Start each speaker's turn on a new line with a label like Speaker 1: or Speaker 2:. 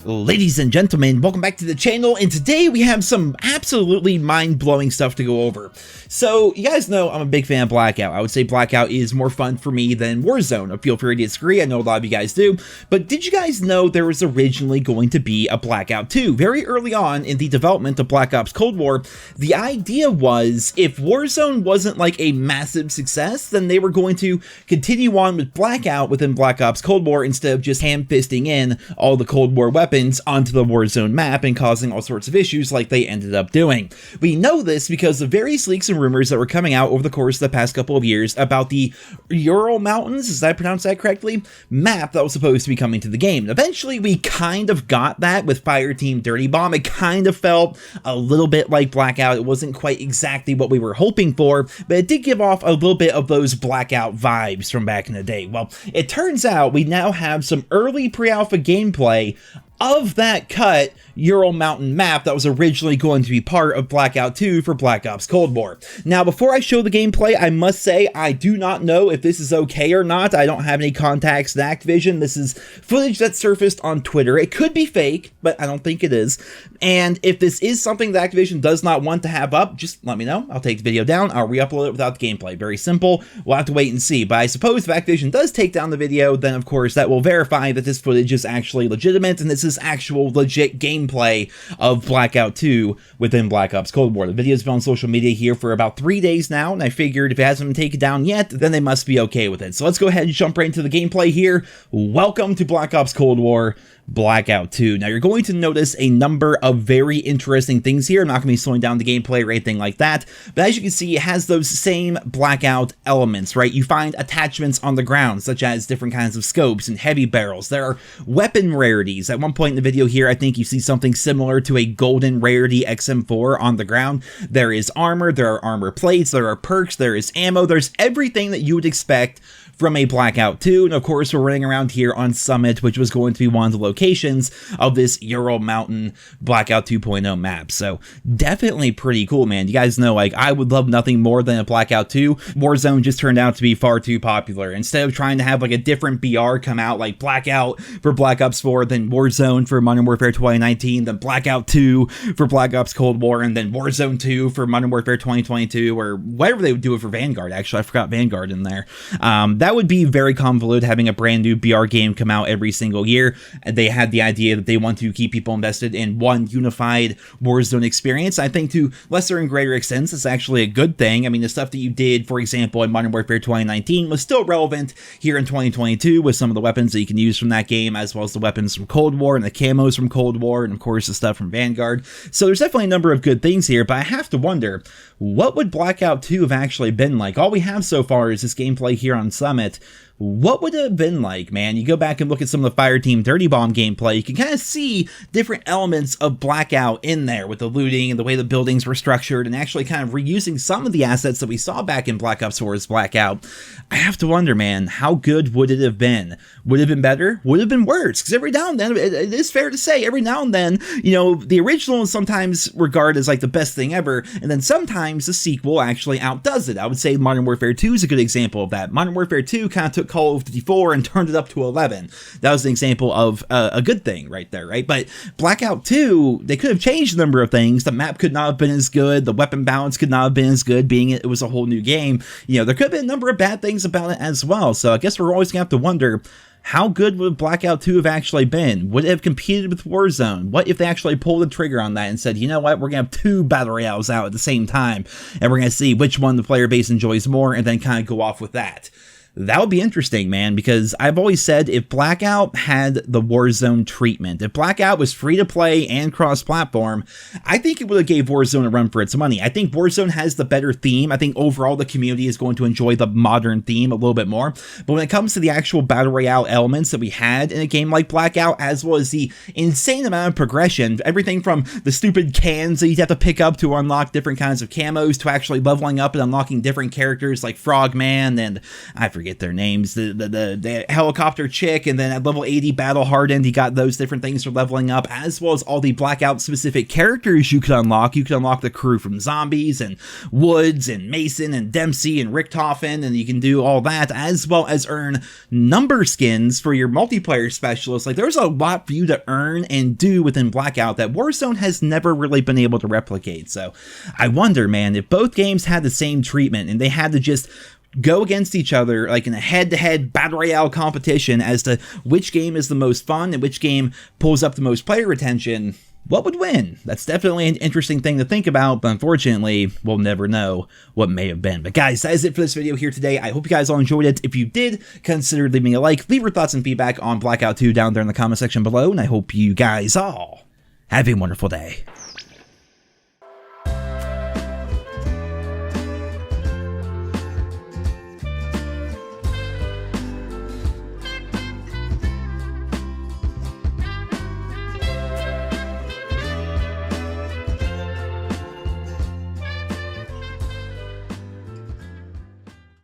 Speaker 1: Ladies and gentlemen, welcome back to the channel, and today we have some absolutely mind-blowing stuff to go over. So, you guys know I'm a big fan of Blackout. I would say Blackout is more fun for me than Warzone. Feel free to disagree, I know a lot of you guys do, but did you guys know there was originally going to be a Blackout 2? Very early on in the development of Black Ops Cold War, the idea was if Warzone wasn't like a massive success, then they were going to continue on with Blackout within Black Ops Cold War instead of just ham-fisting in all the Cold War weapons onto the Warzone map and causing all sorts of issues like they ended up doing. We know this because of various leaks and rumors that were coming out over the course of the past couple of years about the Ural Mountains, did I pronounce that correctly, map that was supposed to be coming to the game. Eventually we kind of got that with Fireteam Dirty Bomb. It kind of felt a little bit like Blackout. It wasn't quite exactly what we were hoping for, but it did give off a little bit of those Blackout vibes from back in the day. Well, it turns out we now have some early pre-alpha gameplay of that cut Ural Mountain map that was originally going to be part of Blackout 2 for Black Ops Cold War. Now, before I show the gameplay, I must say I do not know if this is okay or not. I don't have any contacts at Activision. This is footage that surfaced on Twitter. It could be fake, but I don't think it is. And if this is something that Activision does not want to have up, just let me know. I'll take the video down. I'll re-upload it without the gameplay. Very simple. We'll have to wait and see. But I suppose if Activision does take down the video, then of course that will verify that this footage is actually legitimate and this is actual legit gameplay of Blackout 2 within Black Ops Cold War. The video's been on social media here for about 3 days now, and I figured if it hasn't been taken down yet, then they must be okay with it. So let's go ahead and jump right into the gameplay here. Welcome to Black Ops Cold War Blackout 2. Now, you're going to notice a number of very interesting things here. I'm not going to be slowing down the gameplay or anything like that, but as you can see, it has those same Blackout elements, right? You find attachments on the ground, such as different kinds of scopes and heavy barrels. There are weapon rarities. At one point in the video here, I think you see something similar to a golden rarity XM4 on the ground. There is armor, there are armor plates, there are perks, there is ammo, there's everything that you would expect from a Blackout 2, and of course we're running around here on Summit, which was going to be one of the locations of this Ural Mountain Blackout 2.0 map. So definitely pretty cool, man. You guys know, like, I would love nothing more than a Blackout 2. Warzone just turned out to be far too popular. Instead of trying to have like a different BR come out, like Blackout for Black Ops 4, then Warzone for Modern Warfare 2019, then Blackout 2 for Black Ops Cold War, and then Warzone 2 for Modern Warfare 2022, or whatever they would do it for Vanguard. Actually, I forgot Vanguard in there. That would be very convoluted, having a brand new BR game come out every single year. They had the idea that they want to keep people invested in one unified Warzone experience. I think to lesser and greater extents, it's actually a good thing. I mean, the stuff that you did, for example, in Modern Warfare 2019 was still relevant here in 2022 with some of the weapons that you can use from that game, as well as the weapons from Cold War and the camos from Cold War, and of course the stuff from Vanguard. So there's definitely a number of good things here, but I have to wonder, what would Blackout 2 have actually been like? All we have so far is this gameplay here on Summit. What would it have been like, man? You go back and look at some of the Fireteam Dirty Bomb gameplay, you can kind of see different elements of Blackout in there with the looting and the way the buildings were structured, and actually kind of reusing some of the assets that we saw back in Black Ops 4's Blackout. I have to wonder, man, how good would it have been? Would it have been better? Would it have been worse? Because every now and then, it is fair to say, every now and then, you know, the original is sometimes regarded as like the best thing ever, and then sometimes the sequel actually outdoes it. I would say Modern Warfare 2 is a good example of that. Modern Warfare 2 kind of took Call of Duty 4 and turned it up to 11. That was an example of a good thing right there, right? But Blackout 2, they could have changed a number of things. The map could not have been as good. The weapon balance could not have been as good, being it was a whole new game. You know, there could have been a number of bad things about it as well. So I guess we're always going to have to wonder, how good would Blackout 2 have actually been? Would it have competed with Warzone? What if they actually pulled the trigger on that and said, you know what, we're going to have 2 battle royales out at the same time, and we're going to see which one the player base enjoys more, and then kind of go off with that? That would be interesting, man, because I've always said if Blackout had the Warzone treatment, if Blackout was free to play and cross-platform, I think it would have gave Warzone a run for its money. I think Warzone has the better theme. I think overall the community is going to enjoy the modern theme a little bit more. But when it comes to the actual Battle Royale elements that we had in a game like Blackout, as well as the insane amount of progression, everything from the stupid cans that you'd have to pick up to unlock different kinds of camos, to actually leveling up and unlocking different characters like Frogman and I forget forget their names. The helicopter chick, and then at level 80 battle hardened, you got those different things for leveling up, as well as all the Blackout specific characters you could unlock. You could unlock the crew from Zombies and Woods and Mason and Dempsey and Richthofen, and you can do all that, as well as earn number skins for your multiplayer specialists. Like, there's a lot for you to earn and do within Blackout that Warzone has never really been able to replicate. So I wonder, man, if both games had the same treatment and they had to just go against each other like in a head-to-head battle royale competition as to which game is the most fun and which game pulls up the most player attention, what would win? That's definitely an interesting thing to think about, but unfortunately, we'll never know what may have been. But guys, that is it for this video here today. I hope you guys all enjoyed it. If you did, consider leaving a like, leave your thoughts and feedback on Blackout 2 down there in the comment section below, and I hope you guys all have a wonderful day.